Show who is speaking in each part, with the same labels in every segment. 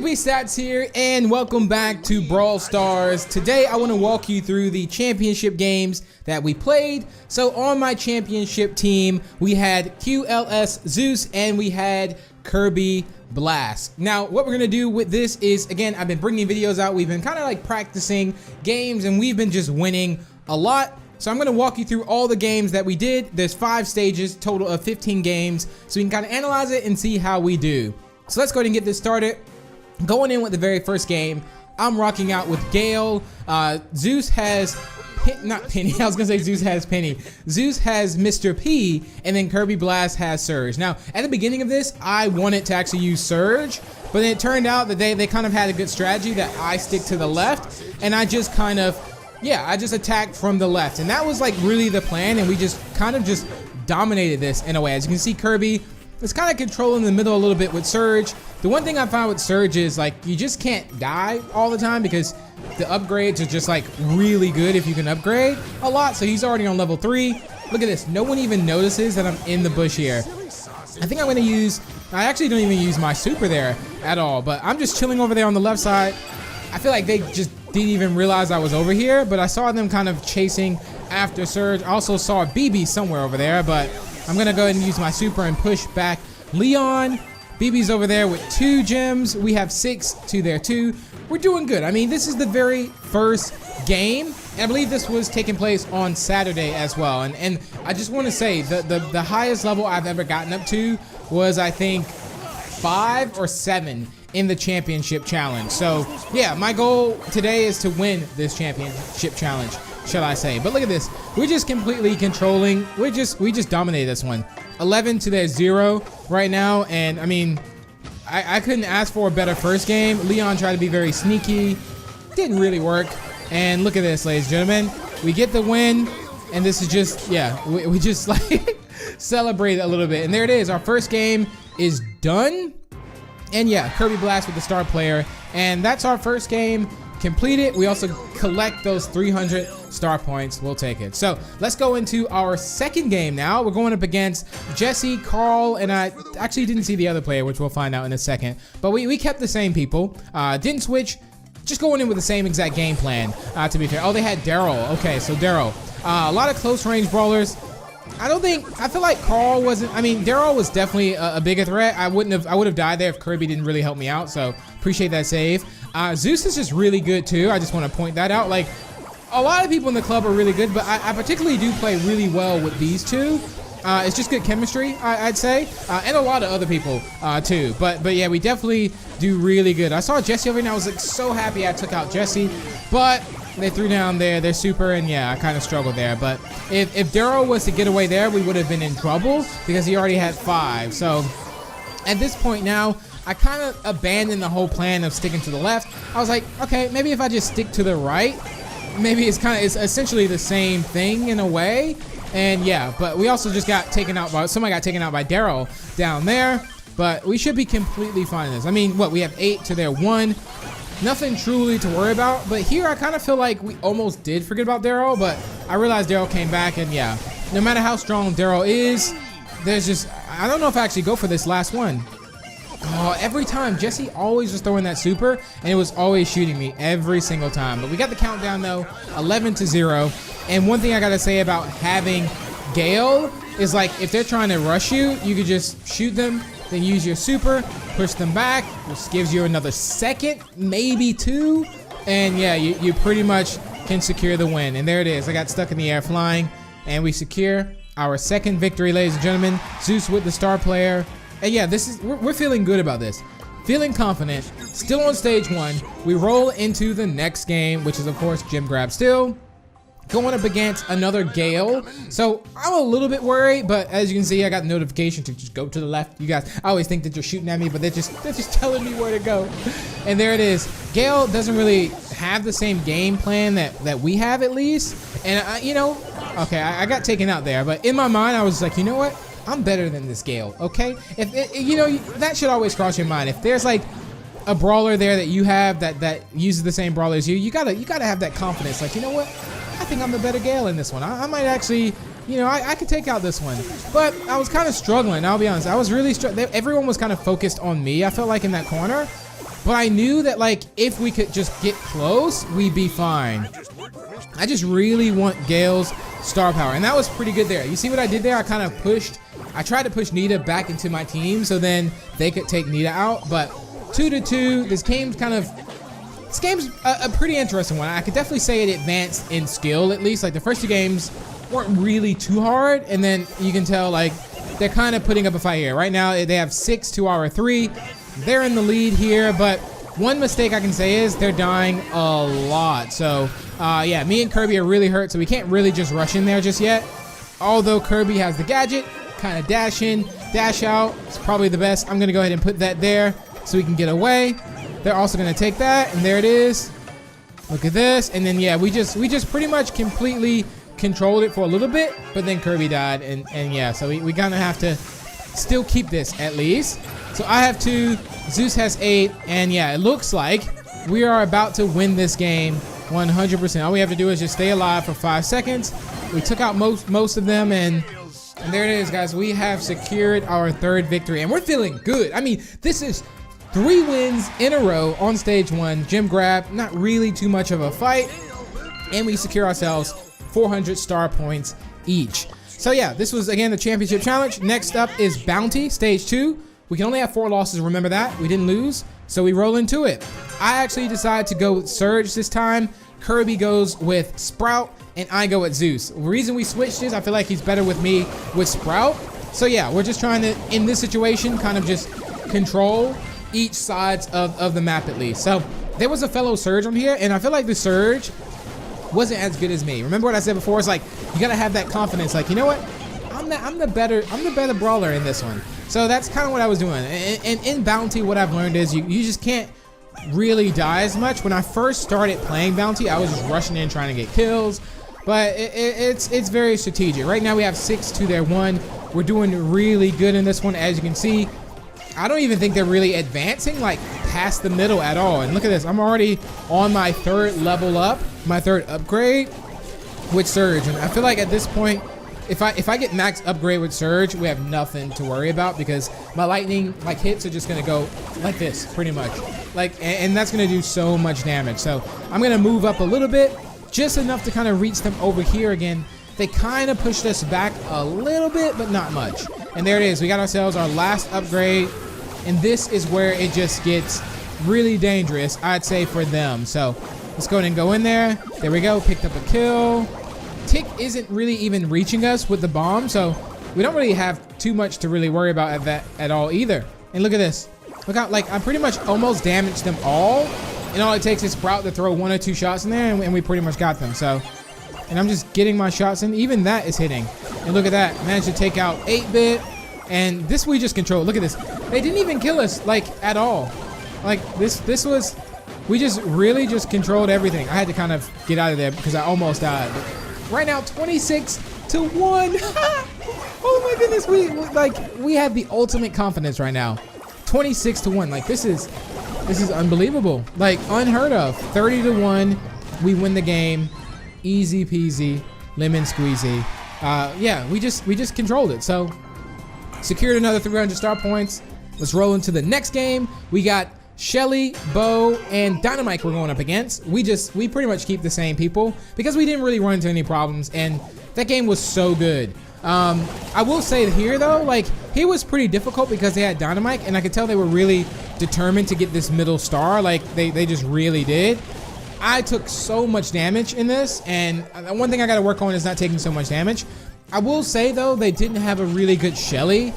Speaker 1: Bigb Stats here, and welcome back to Brawl Stars. Today I want to walk you through the championship games that we played. So on my championship team, we had QLS Zeus and we had Kirby Blast. Now what we're gonna do with this is, again, I've been bringing videos out. We've been kind of like practicing games and we've been just winning a lot. So I'm going to walk you through all the games that we did. There's 5 stages, total of 15 games. So we can kind of analyze it and see how we do. So let's go ahead and get this started. Going in with the very first game, I'm rocking out with Gale. Zeus has, not Penny, I was going to say Zeus has Penny. Zeus has Mr. P, and then Kirby Blast has Surge. Now, at the beginning of this, I wanted to actually use Surge, but then it turned out that they kind of had a good strategy that I stick to the left, and I just kind of, I just attacked from the left, and that was like really the plan, and we just kind of just dominated this in a way. As you can see, Kirby is kind of controlling the middle a little bit with Surge. The one thing I found with Surge is like you just can't die all the time because the upgrades are just like really good if you can upgrade a lot. So he's already on level 3. Look at this. No one even notices that I'm in the bush here. I think I'm going to use, I actually don't even use my super there at all, but I'm just chilling over there on the left side. I feel like they just didn't even realize I was over here, but I saw them kind of chasing after Surge. I also saw Bigb somewhere over there, but I'm gonna go ahead and use my super and push back Leon. Bibi's over there with 2 gems. We have 6 to their 2. We're doing good. I mean, this is the very first game, and I believe this was taking place on Saturday as well. And I just want to say the highest level I've ever gotten up to was, I think, 5 or 7 in the championship challenge. So yeah, my goal today is to win this championship challenge, shall I say. But look at this, we're just completely controlling. We just dominated this one. 11 to their 0 right now, and I mean, I couldn't ask for a better first game. Leon tried to be very sneaky, didn't really work. And look at this, ladies and gentlemen, we get the win, and this is just, we just like celebrate a little bit. And there it is, our first game is done. And yeah, Kirby Blast with the star player, and that's our first game completed. We also collect those 300 star points. We'll take it. So let's go into our second game now. We're going up against Jesse, Carl, and I actually didn't see the other player, which we'll find out in a second. But we kept the same people. Didn't switch. Just going in with the same exact game plan, to be fair. Oh, they had Daryl. Okay, so Daryl. A lot of close range brawlers. I feel like Carl wasn't, I mean, Daryl was definitely a bigger threat. I would have died there if Kirby didn't really help me out, so appreciate that save. Zeus is just really good too. I just want to point that out. Like, a lot of people in the club are really good, but I particularly do play really well with these two. It's just good chemistry, I'd say, and a lot of other people too. But yeah, we definitely do really good. I saw Jesse over here and I was like so happy I took out Jesse, but they threw down their super, and yeah, I kind of struggled there. But if Daryl was to get away there, we would have been in trouble because he already had 5. So at this point now, I kind of abandoned the whole plan of sticking to the left. I was like, okay, maybe if I just stick to the right, maybe it's essentially the same thing in a way. And yeah, but we also just got taken out by, somebody got taken out by Daryl down there. But we should be completely fine in this. I mean, what, we have 8 to their 1. Nothing truly to worry about, but here I kind of feel like we almost did forget about Daryl, but I realized Daryl came back, and yeah, no matter how strong Daryl is, there's just, I don't know if I actually go for this last one. Oh, every time, Jesse always was throwing that super, and it was always shooting me every single time. But we got the countdown though, 11 to 0, and one thing I gotta say about having Gale is like, if they're trying to rush you, you could just shoot them, then use your super, push them back, which gives you another second, maybe 2, and yeah, you pretty much can secure the win. And there it is. I got stuck in the air flying, and we secure our second victory, ladies and gentlemen. Zeus with the star player, and yeah, we're feeling good about this, feeling confident. Still on stage 1. We roll into the next game, which is of course gem grab still. Going up against another Gale. So I'm a little bit worried, but as you can see, I got the notification to just go to the left. You guys, I always think that you're shooting at me, but they're just telling me where to go. And there it is. Gale doesn't really have the same game plan that we have, at least. And you know, okay, I got taken out there, but in my mind, I was like, you know what? I'm better than this Gale. Okay, you know, that should always cross your mind. If there's like a brawler there that you have that uses the same brawler as you, you gotta have that confidence. Like, you know what? I think I'm the better Gale in this one. I might actually, you know, I could take out this one. But I was kind of struggling, I'll be honest. I was really struggling. Everyone was kind of focused on me, I felt like, in that corner. but I knew that like if we could just get close, we'd be fine. I just really want Gale's star power, and that was pretty good there. You see what I did there? I kind of pushed. I tried to push Nita back into my team so then they could take Nita out, but 2-2. This game's a pretty interesting one. I could definitely say it advanced in skill, at least. Like the first 2 games weren't really too hard, and then you can tell like they're kind of putting up a fight here. Right now they have 6 to our 3. They're in the lead here, but one mistake I can say is they're dying a lot. So yeah, me and Kirby are really hurt, so we can't really just rush in there just yet. Although Kirby has the gadget, kind of dash in, dash out. It's probably the best. I'm gonna go ahead and put that there so we can get away. They're also gonna take that, and there it is. Look at this, and then yeah, we just pretty much completely controlled it for a little bit, but then Kirby died, and yeah, so we gonna have to still keep this at least. So I have 2, Zeus has 8, and yeah, it looks like we are about to win this game 100%. All we have to do is just stay alive for 5 seconds. We took out most of them, and there it is, guys. We have secured our 3rd victory, and we're feeling good. I mean, this is 3 wins in a row on stage 1. Gem grab, not really too much of a fight, and we secure ourselves 400 star points each. So yeah, this was again the championship challenge. Next up is Bounty, stage 2. We can only have 4 losses, remember that? We didn't lose, so we roll into it. I actually decided to go with Surge this time. Kirby goes with Sprout, and I go with Zeus. The reason we switched is I feel like he's better with me with Sprout. So yeah, we're just trying to, in this situation, kind of just control each sides of the map at least. So there was a fellow Surge on here, and I feel like the Surge wasn't as good as me. Remember what I said before? It's like you gotta have that confidence. Like, you know what? I'm the better brawler in this one. So that's kind of what I was doing. And in Bounty, what I've learned is you just can't really die as much. When I first started playing Bounty, I was just rushing in trying to get kills. But it's very strategic. Right now we have 6 to their 1. We're doing really good in this one, as you can see. I don't even think they're really advancing like past the middle at all. And look at this, I'm already on my 3rd level up, my 3rd upgrade with Surge. And I feel like at this point, if I get max upgrade with Surge, we have nothing to worry about because my lightning like hits are just gonna go like this pretty much. Like, and that's gonna do so much damage. So I'm gonna move up a little bit, just enough to kind of reach them over here again. They kind of pushed us back a little bit, but not much. And there it is, we got ourselves our last upgrade. And this is where it just gets really dangerous, I'd say, for them. So let's go ahead and go in there. There we go, picked up a kill. Tick isn't really even reaching us with the bomb, so we don't really have too much to really worry about at all either. And look at this. Look how, like, I pretty much almost damaged them all. And all it takes is Sprout to throw 1 or 2 shots in there, and we pretty much got them. So, and I'm just getting my shots in. Even that is hitting. And look at that. Managed to take out 8-bit. And this we just control. Look at this. They didn't even kill us, like, at all. Like, this was, we just really just controlled everything. I had to kind of get out of there because I almost died. But right now, 26 to 1. Oh my goodness, we have the ultimate confidence right now. 26 to 1. Like, this is unbelievable. Like, unheard of. 30 to 1. We win the game. Easy peasy, lemon squeezy. Yeah, we just controlled it. So secured another 300 star points. Let's roll into the next game. We got Shelly, Bo, and Dynamite we're going up against. We pretty much keep the same people because we didn't really run into any problems, and that game was so good. I will say here though, like, he was pretty difficult because they had Dynamite, and I could tell they were really determined to get this middle star. Like, they just really did. I took so much damage in this, and one thing I gotta work on is not taking so much damage. I will say though, they didn't have a really good Shelly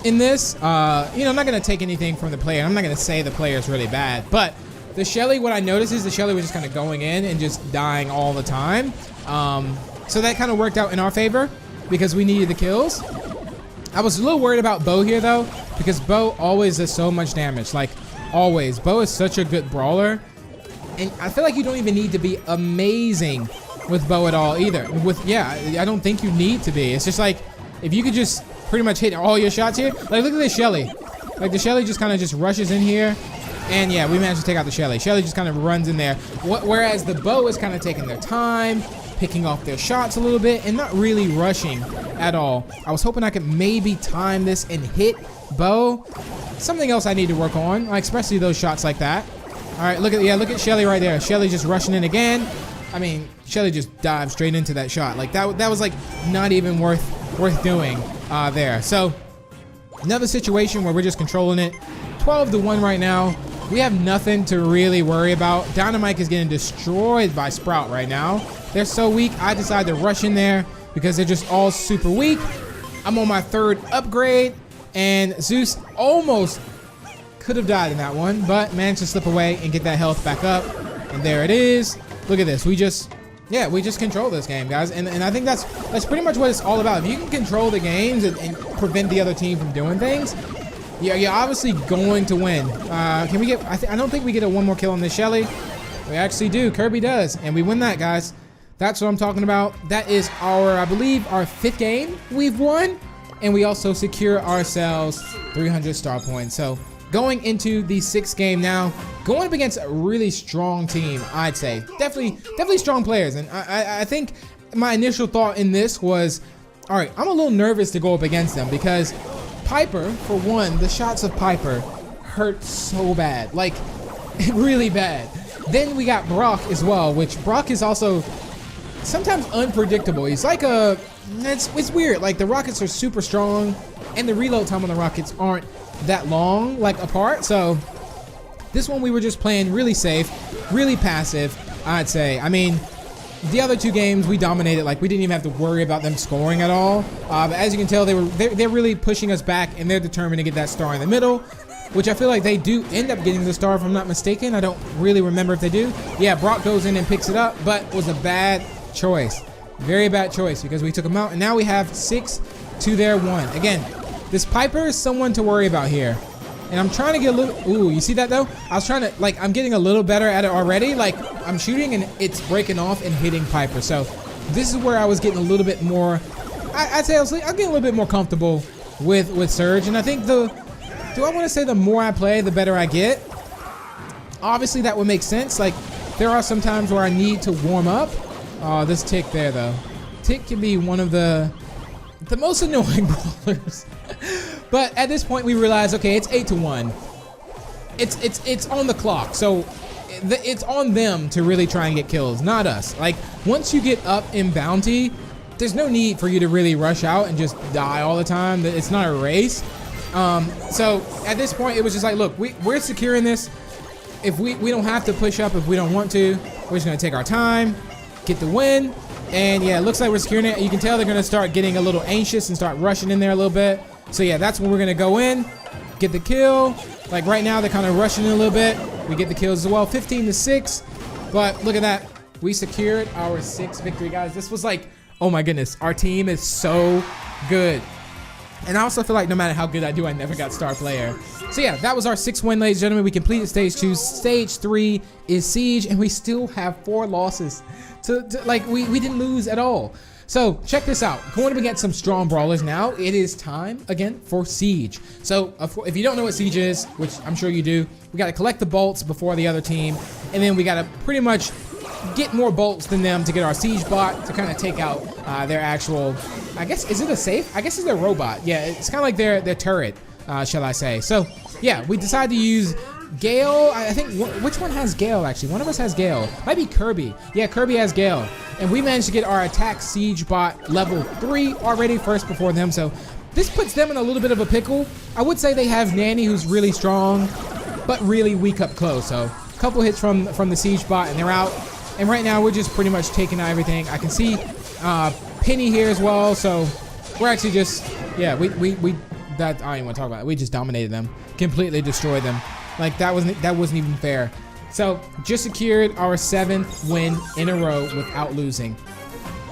Speaker 1: in this. You know, I'm not gonna take anything from the player. I'm not gonna say the player is really bad, but the Shelly, what I noticed is the Shelly was just kind of going in and just dying all the time. So that kind of worked out in our favor because we needed the kills. I was a little worried about Bo here though, because Bo always does so much damage, like always. Bo is such a good brawler, and I feel like you don't even need to be amazing with Bo at all either. I don't think you need to be. It's just like, if you could just pretty much hit all your shots here. Like, look at this Shelly. Like, the Shelly just kind of just rushes in here. And yeah, we managed to take out the Shelly. Shelly just kind of runs in there. Whereas the Bo is kind of taking their time, picking off their shots a little bit, and not really rushing at all. I was hoping I could maybe time this and hit Bo. Something else I need to work on, like especially those shots like that. All right, look at Shelly right there. Shelly just rushing in again. I mean, Shelly just dived straight into that shot. Like that was like not even worth doing there. So another situation where we're just controlling it. 12-1 right now. We have nothing to really worry about. Dynamite is getting destroyed by Sprout right now. They're so weak. I decided to rush in there because they're just all super weak. I'm on my 3rd upgrade, and Zeus almost could have died in that one, but managed to slip away and get that health back up. And there it is. Look at this. We just control this game, guys. And I think that's pretty much what it's all about. If you can control the games and prevent the other team from doing things, you're obviously going to win. Can we get, I don't think we get a 1 more kill on this Shelly. We actually do. Kirby does. And we win that, guys. That's what I'm talking about. That is I believe, our 5th game we've won. And we also secure ourselves 300 star points. So going into the 6th game now, going up against a really strong team, I'd say. Definitely strong players. And I think my initial thought in this was, all right, I'm a little nervous to go up against them because Piper, for one, the shots of Piper hurt so bad, like really bad. Then we got Brock as well, which Brock is also sometimes unpredictable. He's like it's weird. Like the rockets are super strong and the reload time on the rockets aren't that long, like apart. So this one we were just playing really safe, really passive, I'd say. I mean, the other 2 games we dominated. Like we didn't even have to worry about them scoring at all. But as you can tell, they're really pushing us back, and they're determined to get that star in the middle, which I feel like they do end up getting the star if I'm not mistaken. I don't really remember if they do. Yeah, Brock goes in and picks it up, but was a bad choice. Very bad choice because we took him out, and now we have 6 to their 1. Again, this Piper is someone to worry about here. And I'm trying to get a little, ooh, you see that though? I was trying to, like, I'm getting a little better at it already. Like, I'm shooting and it's breaking off and hitting Piper. So this is where I was getting a little bit more, I'd say I'm getting a little bit more comfortable with Surge. And I think do I want to say the more I play, the better I get? Obviously that would make sense. Like, there are some times where I need to warm up. This Tick there though. Tick can be one of the most annoying brawlers. But at this point we realize, okay, it's 8-1. It's on the clock, so it's on them to really try and get kills, not us. Like once you get up in bounty, there's no need for you to really rush out and just die all the time. It's not a race. So at this point it was just like, look, we're securing this. If we don't have to push up if we don't want to. We're just gonna take our time, get the win. And yeah, it looks like we're securing it. You can tell they're gonna start getting a little anxious and start rushing in there a little bit. So yeah, that's when we're gonna go in, get the kill. Like right now, they're kind of rushing in a little bit. We get the kills as well, 15-6. But look at that, we secured our 6th victory, guys. This was like, oh my goodness, our team is so good. And I also feel like no matter how good I do, I never got star player. So yeah, that was our 6th win, ladies and gentlemen. We completed stage 2. Stage 3 is Siege, and we still have 4 losses. Like we didn't lose at all. So check this out. Going up against some strong brawlers now. It is time again for Siege. So if you don't know what Siege is, which I'm sure you do, we got to collect the bolts before the other team, and then we got to pretty much get more bolts than them to get our Siege bot to kind of take out their actual, I guess, is it a safe? I guess it's their robot. Yeah, it's kind of like their turret, shall I say. So yeah, we decided to use Gale. I think, which one has Gale actually? One of us has Gale. Might be Kirby. Yeah, Kirby has Gale. And we managed to get our attack Siege bot level 3 already first before them. So this puts them in a little bit of a pickle. I would say they have Nanny, who's really strong, but really weak up close. So a couple hits from the Siege bot and they're out. And right now we're just pretty much taking out everything. I can see Penny here as well. So we're actually just, yeah, I don't even want to talk about it. We just dominated them, completely destroyed them. Like that wasn't even fair. So just secured our 7th win in a row without losing.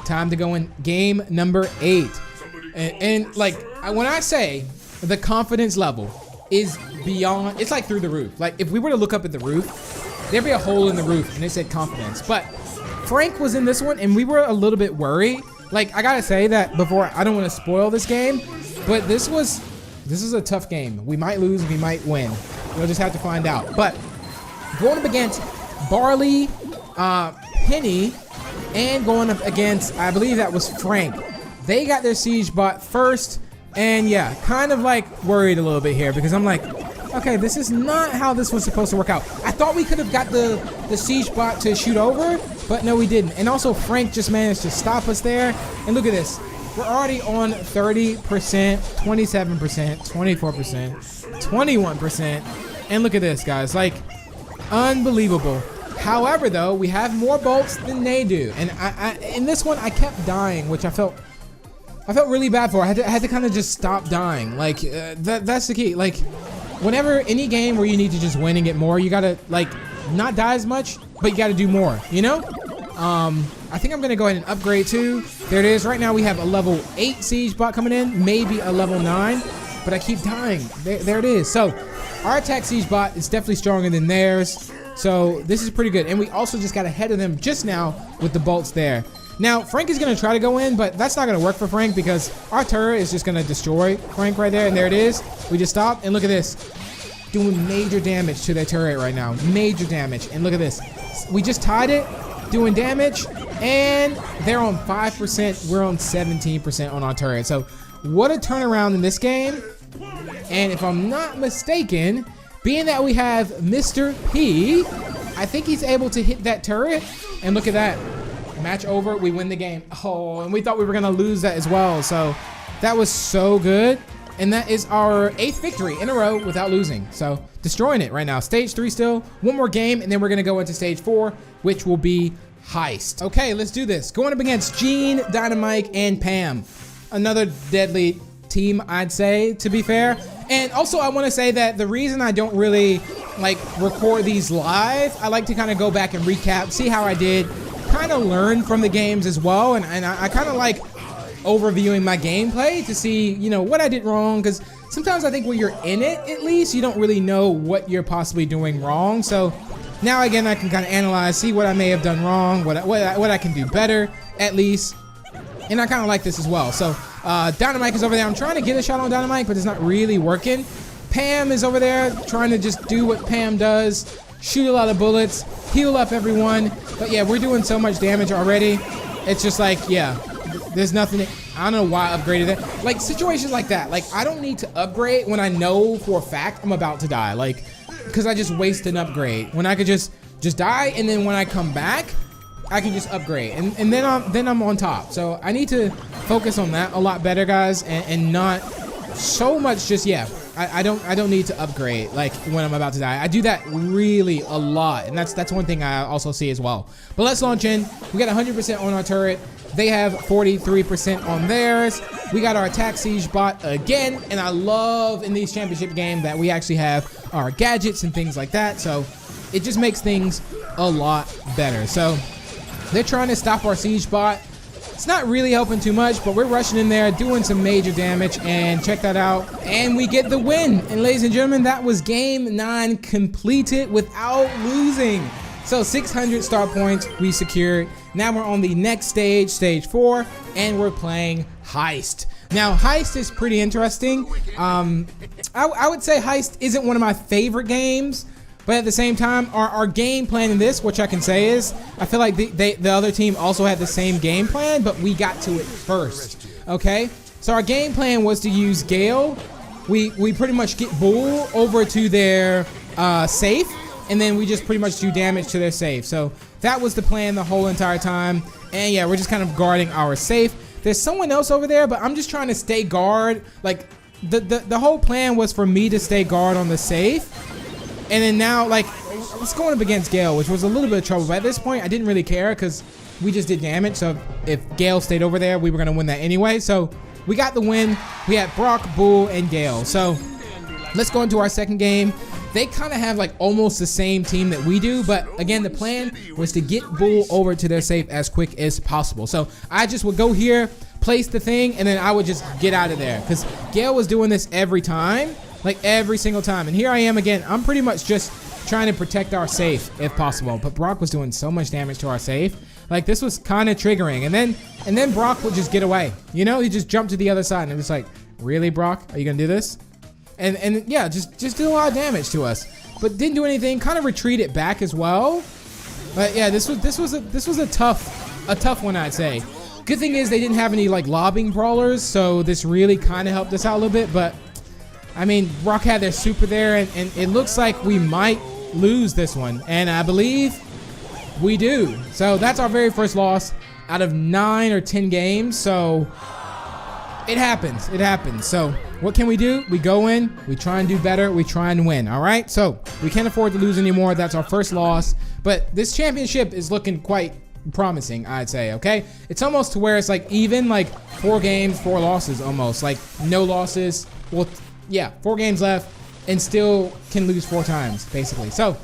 Speaker 1: Time to go in game number 8. And like when I say the confidence level is beyond, it's like through the roof. Like if we were to look up at the roof, there'd be a hole in the roof and it said confidence. But Frank was in this one and we were a little bit worried. Like I gotta say that before, I don't want to spoil this game, but this is a tough game. We might lose, we might win. We'll just have to find out. But going up against Barley, Penny, and going up against, I believe that was Frank. They got their Siege bot first, and yeah, kind of like worried a little bit here because I'm like, Okay, this is not how this was supposed to work out. I thought we could have got the siege bot to shoot over, but no, we didn't. And also, Frank just managed to stop us there. And look at this. We're already on 30%, 27%, 24%, 21%. And look at this, guys. Like, unbelievable. However, though, we have more bolts than they do. And I in this one, I kept dying, which I felt really bad for. I had to kind of just stop dying. Like, that's the key. Like, whenever any game where you need to just win and get more, you gotta, like, not die as much, but you gotta do more, you know? I think I'm gonna go ahead and upgrade too. There it is. Right now we have a level 8 siege bot coming in, maybe a level 9, but I keep dying. There it is. So our attack siege bot is definitely stronger than theirs. So this is pretty good. And we also just got ahead of them just now with the bolts there. Now, Frank is going to try to go in, but that's not going to work for Frank because our turret is just going to destroy Frank right there. And there it is. We just stopped. And look at this. Doing major damage to their turret right now. Major damage. And look at this. We just tied it. Doing damage. And they're on 5%. We're on 17% on our turret. So what a turnaround in this game. And if I'm not mistaken, being that we have Mr. P, I think he's able to hit that turret. And look at that. Match over, we win the game. Oh, and we thought we were gonna lose that as well. So that was so good. And that is our 8th victory in a row without losing. So destroying it right now. Stage 3 still, one more game, and then we're gonna go into stage 4, which will be Heist. Okay, let's do this. Going up against Gene, Dynamite, and Pam. Another deadly team, I'd say, to be fair. And also, I want to say that the reason I don't really like record these live, I like to kind of go back and recap, see how I did, kind of learn from the games as well. And I kind of like overviewing my gameplay to see, you know, what I did wrong, because sometimes I think when you're in it, at least, you don't really know what you're possibly doing wrong. So now again, I can kind of analyze, see what I may have done wrong, what I can do better, at least. And I kind of like this as well. So Dynamite is over there. I'm trying to get a shot on Dynamite, but it's not really working. Pam is over there trying to just do what Pam does. Shoot a lot of bullets, heal up everyone. But yeah, we're doing so much damage already. It's just like, yeah, there's nothing. I don't know why I upgraded it. Like situations like that. Like I don't need to upgrade when I know for a fact I'm about to die. Like, because I just waste an upgrade. When I could just die, and then when I come back, I can just upgrade, and then I'm on top. So I need to focus on that a lot better, guys, and not so much just, yeah, I don't need to upgrade like when I'm about to die. I do that really a lot, and that's one thing I also see as well. But let's launch in. We got 100% on our turret. They have 43% on theirs. We got our attack siege bot again, and I love in these championship games that we actually have our gadgets and things like that. So it just makes things a lot better. So they're trying to stop our siege bot. It's not really helping too much, but we're rushing in there, doing some major damage, and check that out. And we get the win. And ladies and gentlemen, that was game 9 completed without losing. So 600 star points we secured. Now we're on the next stage, stage 4, and we're playing Heist. Now, Heist is pretty interesting. I would say Heist isn't one of my favorite games, but at the same time, our game plan in this, which I can say is, I feel like the other team also had the same game plan, but we got to it first, okay? So our game plan was to use Gale. We pretty much get Bull over to their safe, and then we just pretty much do damage to their safe. So that was the plan the whole entire time. And yeah, we're just kind of guarding our safe. There's someone else over there, but I'm just trying to stay guard. Like, the whole plan was for me to stay guard on the safe. And then now, like, let's go up against Gale, which was a little bit of trouble. But at this point, I didn't really care because we just did damage. So if Gale stayed over there, we were going to win that anyway. So we got the win. We had Brock, Bull, and Gale. So let's go into our second game. They kind of have like almost the same team that we do. But again, the plan was to get Bull over to their safe as quick as possible. So I just would go here, place the thing, and then I would just get out of there. Because Gale was doing this every time. Like every single time. And here I am again. I'm pretty much just trying to protect our safe if possible. But Brock was doing so much damage to our safe. Like this was kind of triggering. And then Brock would just get away. You know, he just jumped to the other side. And it was like, really, Brock? Are you gonna do this? And yeah, just did a lot of damage to us. But didn't do anything. Kind of retreated back as well. But yeah, this was a tough one, I'd say. Good thing is they didn't have any like lobbing brawlers, so this really kind of helped us out a little bit. But I mean, Brock had their super there, and it looks like we might lose this one. And I believe we do. So that's our very first loss out of 9 or 10 games. So it happens. It happens. So what can we do? We go in, we try and do better, we try and win. All right. So we can't afford to lose anymore. That's our first loss. But this championship is looking quite promising, I'd say. Okay. It's almost to where it's like even, like 4 games, 4 losses almost. Like no losses. Well, yeah, 4 games left and still can lose 4 times, basically. So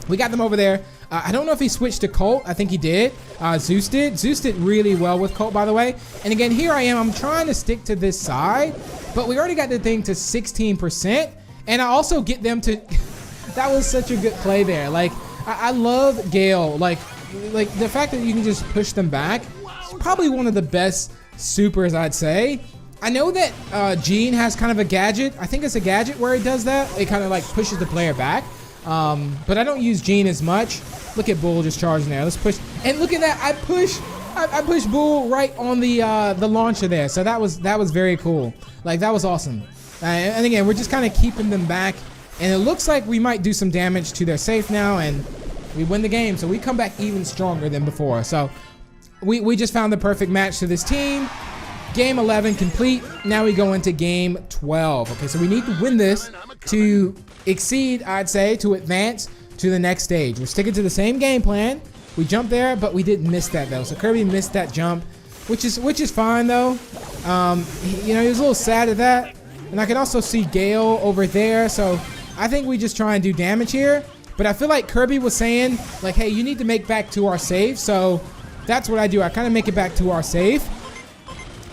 Speaker 1: we got them over there. I don't know if he switched to Colt. I think he did. Zeus did. Zeus did really well with Colt, by the way. And again, here I am. I'm trying to stick to this side, but we already got the thing to 16%. And I also get them to... That was such a good play there. Like, I love Gale. Like the fact that you can just push them back is probably one of the best supers, I'd say. I know that Gene has kind of a gadget. I think it's a gadget where it does that. It kind of like pushes the player back. But I don't use Gene as much. Look at Bull just charging there. Let's push. And look at that. I pushed Bull right on the launcher there. So that was very cool. Like, that was awesome. And again, we're just kind of keeping them back. And it looks like we might do some damage to their safe now. And we win the game. So we come back even stronger than before. So we just found the perfect match to this team. Game 11 complete. Now we go into game 12. Okay, so we need to win this to exceed, I'd say, to advance to the next stage. We're sticking to the same game plan. We jumped there, but we didn't miss that though. So Kirby missed that jump, which is fine though. You know, he was a little sad at that. And I can also see Gale over there. So I think we just try and do damage here. But I feel like Kirby was saying, like, hey, you need to make back to our safe. So that's what I do. I kind of make it back to our safe.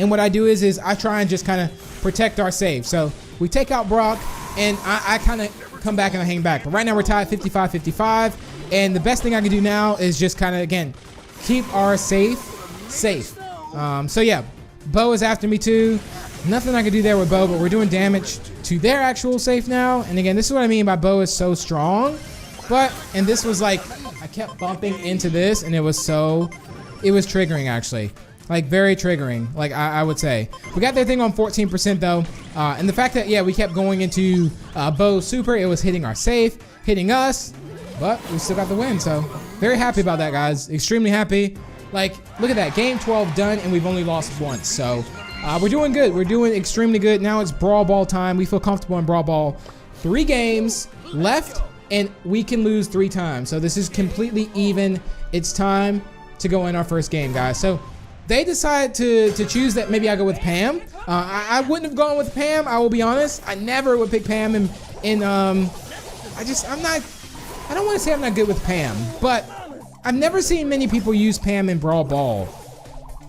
Speaker 1: And what I do is I try and just kind of protect our save. So we take out Brock, and I kind of come back and I hang back. But right now we're tied 55-55. And the best thing I can do now is just kind of, again, keep our safe. So yeah, Bo is after me too. Nothing I can do there with Bo, but we're doing damage to their actual safe now. And again, this is what I mean by Bo is so strong. And this was like, I kept bumping into this, and it was triggering actually. Like, very triggering, like I would say. We got their thing on 14% though. And the fact that, yeah, we kept going into Bo's super, it was hitting our safe, hitting us, but we still got the win. So very happy about that, guys. Extremely happy. Like, look at that, game 12 done, and we've only lost once. So we're doing good. We're doing extremely good. Now it's Brawl Ball time. We feel comfortable in Brawl Ball. 3 games left, and we can lose 3 times. So this is completely even. It's time to go in our first game, guys. So they decided to choose that maybe I go with Pam. I wouldn't have gone with Pam, I will be honest. I never would pick Pam I don't want to say I'm not good with Pam, but I've never seen many people use Pam in Brawl Ball.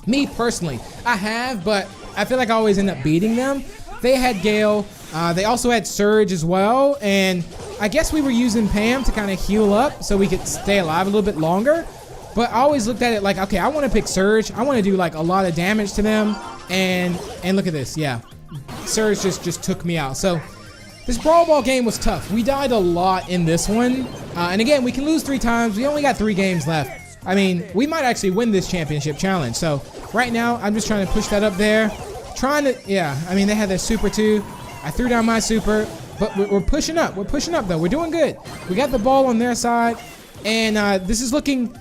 Speaker 1: Me personally, I have, but I feel like I always end up beating them. They had Gale. They also had Surge as well, and I guess we were using Pam to kind of heal up so we could stay alive a little bit longer. But I always looked at it like, okay, I want to pick Surge. I want to do like a lot of damage to them. And look at this. Yeah. Surge just took me out. So this Brawl Ball game was tough. We died a lot in this one. And again, we can lose 3 times. We only got 3 games left. I mean, we might actually win this championship challenge. So right now, I'm just trying to push that up there. Yeah, I mean, they had their super too. I threw down my super. But we're pushing up. We're pushing up though. We're doing good. We got the ball on their side. And this is looking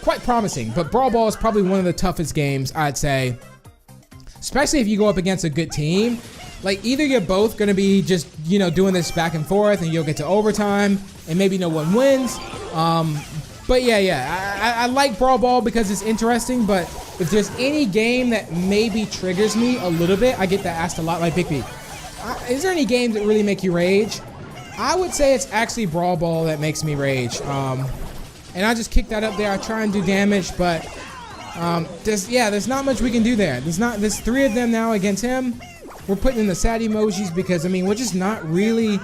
Speaker 1: quite promising, but Brawl Ball is probably one of the toughest games, I'd say, especially if you go up against a good team. Like, either you're both going to be just, you know, doing this back and forth, and you'll get to overtime, and maybe no one wins. But yeah, I like Brawl Ball because it's interesting, but if there's any game that maybe triggers me a little bit, I get that asked a lot, like Bigb. Is there any games that really make you rage? I would say it's actually Brawl Ball that makes me rage. And I just kick that up there. I try and do damage, but there's not much we can do there. There's 3 of them now against him. We're putting in the sad emojis because, I mean, we're just not really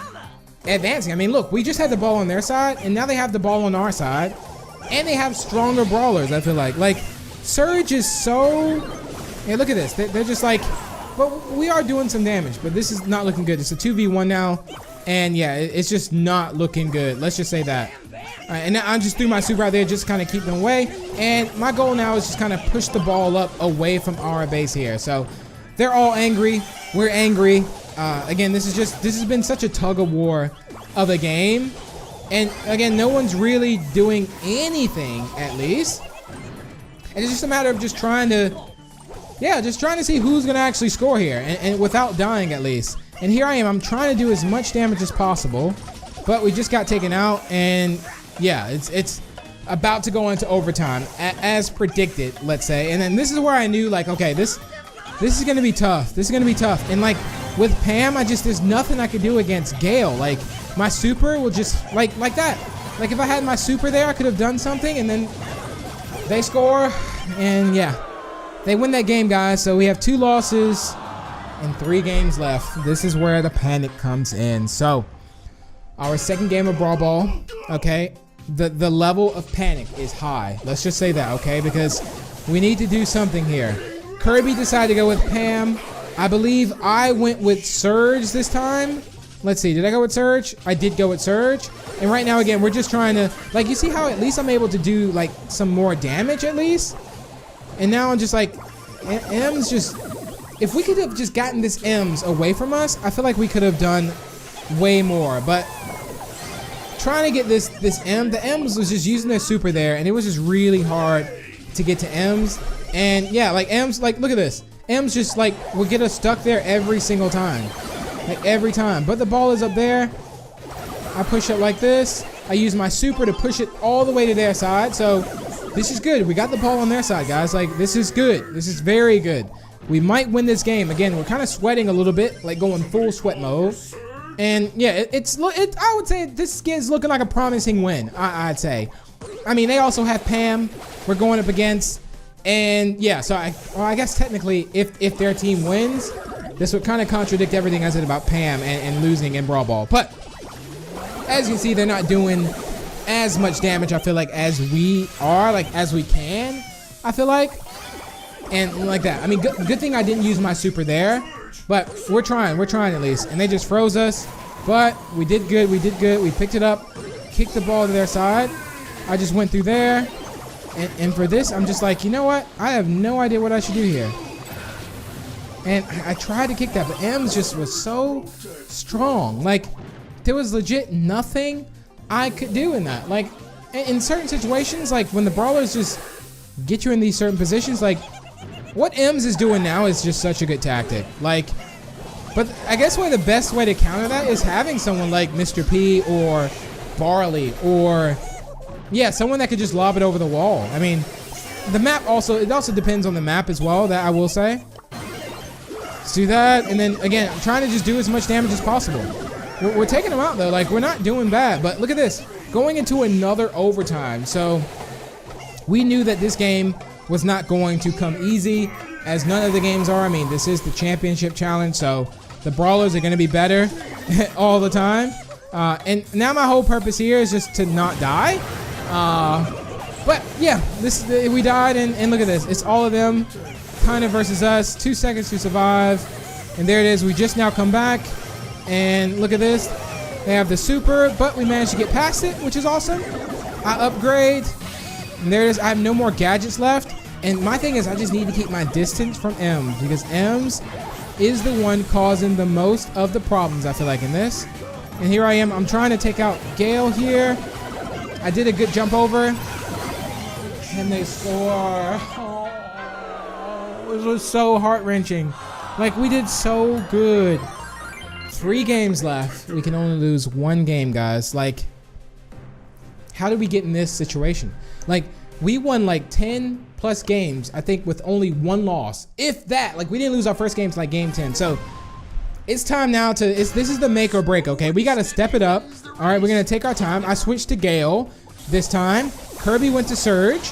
Speaker 1: advancing. I mean, look, we just had the ball on their side, and now they have the ball on our side, and they have stronger brawlers, I feel like. Like, Surge is so... Hey, look at this. They're just like... But we are doing some damage, but this is not looking good. It's a 2v1 now, and yeah, it's just not looking good. Let's just say that. All right, and now I just threw my super out there, just kind of keep them away. And my goal now is just kind of push the ball up away from our base here. So they're all angry. We're angry. Again, this has been such a tug of war of a game. And again, no one's really doing anything, at least. And it's just a matter of just trying to see who's going to actually score here. And without dying, at least. And here I am. I'm trying to do as much damage as possible. But we just got taken out. And yeah, it's about to go into overtime. As predicted, let's say. And then this is where I knew, like, okay, this is going to be tough. This is going to be tough. And, like, with Pam, there's nothing I could do against Gale. Like, my super will just, like that. Like, if I had my super there, I could have done something. And then they score. And, yeah. They win that game, guys. So we have 2 losses and 3 games left. This is where the panic comes in. So, our second game of Brawl Ball, okay? The level of panic is high. Let's just say that, okay? Because we need to do something here. Kirby decided to go with Pam. I believe I went with Surge this time. Let's see, did I go with Surge? I did go with Surge. And right now, again, we're just trying to, like, you see how at least I'm able to do, like, some more damage at least? And now I'm just like, M's just, if we could have just gotten this M's away from us, I feel like we could have done way more. But trying to get this M, the M's was just using their super there, and it was just really hard to get to M's. And yeah, like M's, like, look at this. M's just like will get us stuck there every single time. Like every time. But the ball is up there. I push it like this. I use my super to push it all the way to their side. So this is good. We got the ball on their side, guys. Like, this is good. This is very good. We might win this game. Again, we're kind of sweating a little bit, like going full sweat mode. And yeah, I would say this is looking like a promising win. I'd say. I mean, they also have Pam. We're going up against. And yeah, so I guess technically, if their team wins, this would kind of contradict everything I said about Pam and losing in Brawl Ball. But as you can see, they're not doing as much damage, I feel like, as we are, like as we can, I feel like. And like that. I mean, good thing I didn't use my super there. But we're trying at least. And they just froze us. But we did good. We picked it up, kicked the ball to their side. I just went through there. And for this, I'm just like, you know what? I have no idea what I should do here. And I tried to kick that, but M's just was so strong. Like, there was legit nothing I could do in that. Like, in certain situations, like when the brawlers just get you in these certain positions, like what M's is doing now is just such a good tactic. Like, but I guess the best way to counter that is having someone like Mr. P or Barley or, yeah, someone that could just lob it over the wall. I mean, the map also, it also depends on the map as well, that I will say. Let's do that, and then again, I'm trying to just do as much damage as possible. We're taking them out though, like we're not doing bad, but look at this. Going into another overtime, so we knew that this game was not going to come easy, as none of the games are. I mean, this is the championship challenge, so the brawlers are going to be better all the time. And now my whole purpose here is just to not die. But yeah, we died, and look at this. It's all of them kind of versus us. 2 seconds to survive. And there it is. We just now come back. And look at this. They have the super, but we managed to get past it, which is awesome. I upgrade. And there it is. I have no more gadgets left. And my thing is, I just need to keep my distance from M's, because M's is the one causing the most of the problems, I feel like, in this. And here I am. I'm trying to take out Gale here. I did a good jump over. And they score. Oh, it was so heart-wrenching. Like, we did so good. 3 games left. We can only lose 1 game, guys. Like, how did we get in this situation? Like, we won like 10 plus games, I think, with only 1 loss. If that. Like, we didn't lose our first game to like game 10. So it's time now to, this is the make or break, okay? We got to step it up. All right, we're going to take our time. I switched to Gale this time. Kirby went to Surge.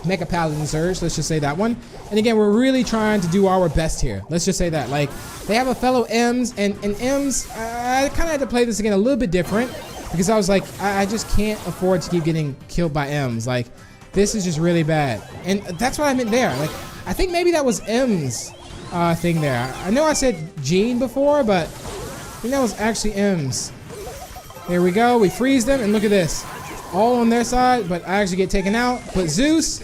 Speaker 1: Mega Paladin Surge, let's just say that one. And again, we're really trying to do our best here. Let's just say that. Like, they have a fellow M's, and M's, I kind of had to play this again a little bit different, because I was like, I just can't afford to keep getting killed by M's. Like, this is just really bad. And that's what I meant there. Like, I think maybe that was M's thing there. I know I said Gene before, but I think that was actually M's. There we go. We freeze them, and look at this. All on their side, but I actually get taken out. But Zeus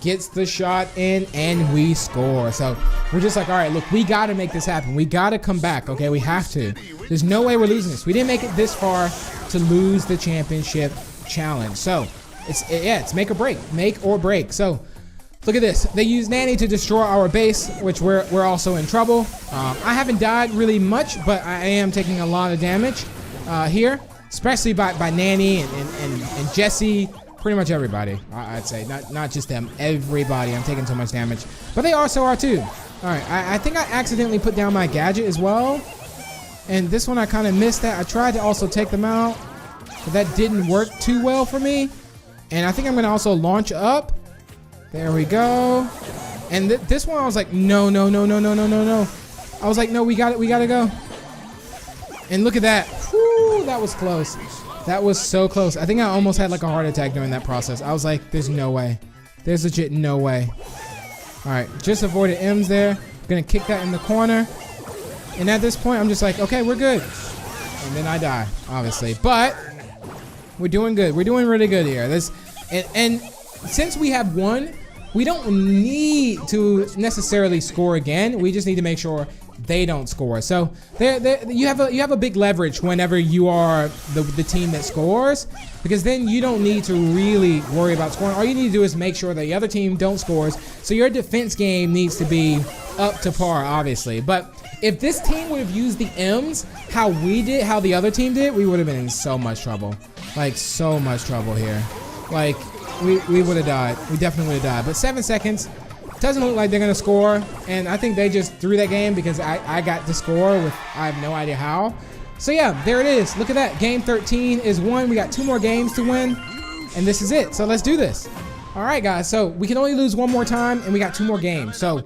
Speaker 1: gets the shot in, and we score. So we're just like, all right, look, we got to make this happen. We got to come back, okay? We have to. There's no way we're losing this. We didn't make it this far to lose the championship challenge. So it's make or break. So look at this. They use Nanny to destroy our base, which we're also in trouble. I haven't died really much, but I am taking a lot of damage here, especially by Nanny and Jesse. Pretty much everybody, I'd say. Not just them, everybody. I'm taking so much damage. But they also are too. All right, I think I accidentally put down my gadget as well. And this one I kind of missed that. I tried to also take them out, but that didn't work too well for me. And I think I'm gonna also launch up. There we go. And this one I was like, no. I was like, no, we gotta go. And look at that. Whew, that was close. That was so close. I think I almost had like a heart attack during that process. I was like, there's no way. There's legit no way. All right, just avoided M's there. Gonna kick that in the corner. And at this point, I'm just like, okay, we're good. And then I die, obviously. But we're doing good. We're doing really good here. And since we have won, we don't need to necessarily score again. We just need to make sure they don't score. So you have a big leverage whenever you are the team that scores, because then you don't need to really worry about scoring. All you need to do is make sure that the other team don't score. So your defense game needs to be up to par, obviously. But if this team would have used the M's how we did, how the other team did, we would have been in so much trouble. Like, so much trouble here. Like, we would have died. We definitely would have died. But 7 seconds. Doesn't look like they're going to score, and I think they just threw that game because I got to score with I have no idea how. So yeah, there it is. Look at that. Game 13 is won. We got 2 more games to win, and this is it. So let's do this. All right, guys. So we can only lose 1 more time, and we got 2 more games. So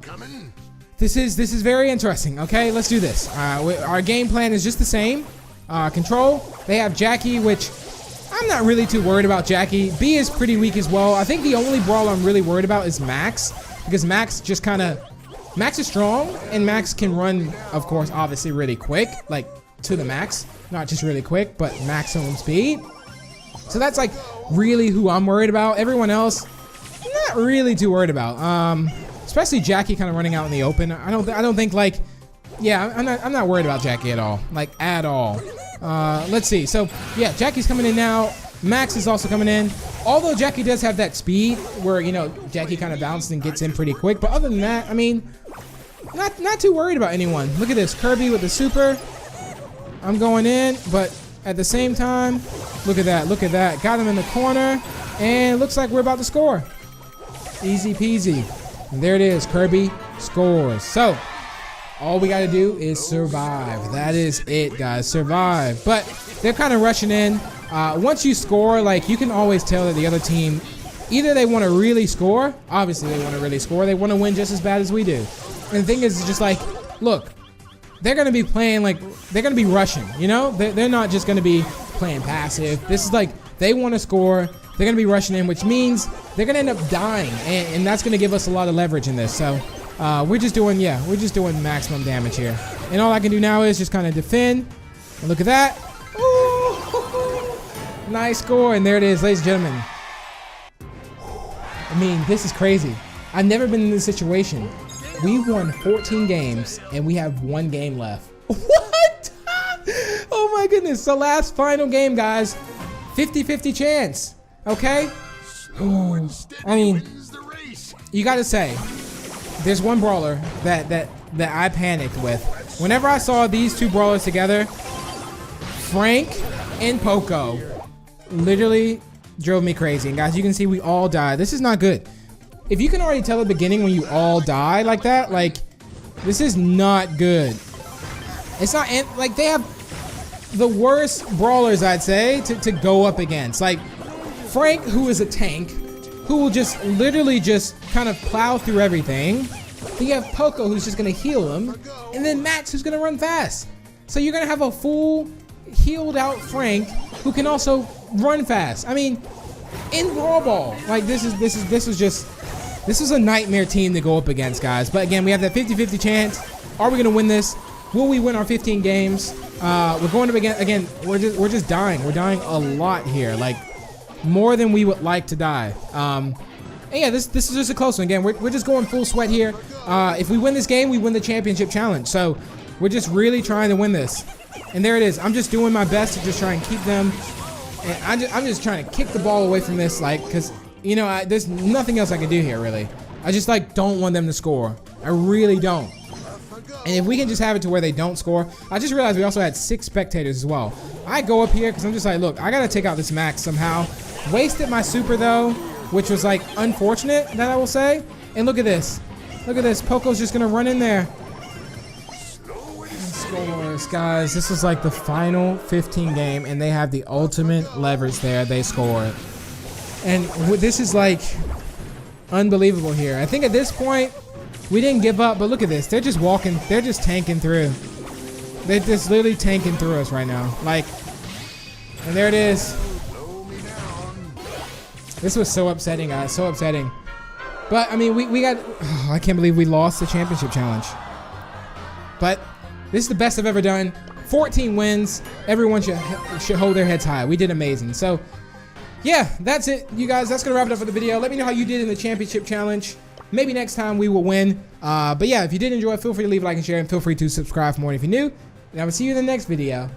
Speaker 1: this is very interesting. Okay, let's do this. Our game plan is just the same. Control. They have Jackie, which I'm not really too worried about Jackie. B is pretty weak as well. I think the only brawler I'm really worried about is Max. Because Max Max is strong, and Max can run, of course, obviously really quick, like to the max, not just really quick, but maximum speed. So that's like really who I'm worried about. Everyone else, not really too worried about. Especially Jackie kind of running out in the open. I don't think like, yeah, I'm not worried about Jackie at all, like at all. Let's see. So yeah, Jackie's coming in now. Max is also coming in. Although Jackie does have that speed where, you know, Jackie kind of bounces and gets in pretty quick. But other than that, I mean, not too worried about anyone. Look at this. Kirby with the super. I'm going in, but at the same time, look at that. Look at that. Got him in the corner. And looks like we're about to score. Easy peasy. And there it is. Kirby scores. So all we got to do is survive. That is it, guys. Survive. But they're kind of rushing in. Once you score, like, you can always tell that the other team, either they want to really score. Obviously, they want to really score. They want to win just as bad as we do. And the thing is, it's just like, look, they're going to be playing like, they're going to be rushing, you know? They're not just going to be playing passive. This is like, they want to score. They're going to be rushing in, which means they're going to end up dying. And that's going to give us a lot of leverage in this. So we're just doing maximum damage here. And all I can do now is just kind of defend. And look at that. Nice score, and there it is, ladies and gentlemen. I mean, this is crazy. I've never been in this situation. We won 14 games, and we have 1 game left. What? Oh my goodness. So last final game, guys. 50-50 chance. Okay? I mean, you gotta say, there's one brawler that I panicked with. Whenever I saw these 2 brawlers together, Frank and Poco, literally drove me crazy. And guys, you can see we all died. This is not good. If you can already tell at the beginning when you all die like that, like, this is not good. It's not, like, they have the worst brawlers, I'd say, to go up against. Like, Frank, who is a tank, who will just literally just kind of plow through everything. Then you have Poco, who's just gonna heal him. And then Max, who's gonna run fast. So you're gonna have a full healed out Frank who can also run fast. I mean, in Brawl Ball, like, this is a nightmare team to go up against, guys. But again, we have that 50-50 chance. Are we gonna win this? Will we win our 15 games? We're going up again. We're just dying. We're dying a lot here, like more than we would like to die. And yeah, this is just a close one. Again, we're just going full sweat here. If we win this game, we win the championship challenge. So we're just really trying to win this. And there it is. I'm just doing my best to just try and keep them. And I'm just trying to kick the ball away from this, like, because, you know, there's nothing else I can do here, really. I just, like, don't want them to score. I really don't. And if we can just have it to where they don't score. I just realized we also had 6 spectators as well. I go up here because I'm just like, look, I got to take out this max somehow. Wasted my super, though, which was, like, unfortunate, that I will say. And look at this. Look at this. Poco's just going to run in there. Scores, guys. This is, like, the final 15 game, and they have the ultimate leverage there. They scored. And this is, like, unbelievable here. I think at this point, we didn't give up, but look at this. They're just walking. They're just tanking through. They're just literally tanking through us right now. Like, and there it is. This was so upsetting, guys. So upsetting. But, I mean, we got... Oh, I can't believe we lost the championship challenge. But this is the best I've ever done. 14 wins. Everyone should hold their heads high. We did amazing. So, yeah, that's it, you guys. That's going to wrap it up for the video. Let me know how you did in the championship challenge. Maybe next time we will win. But yeah, if you did enjoy it, feel free to leave a like and share, and feel free to subscribe for more if you're new. And I will see you in the next video.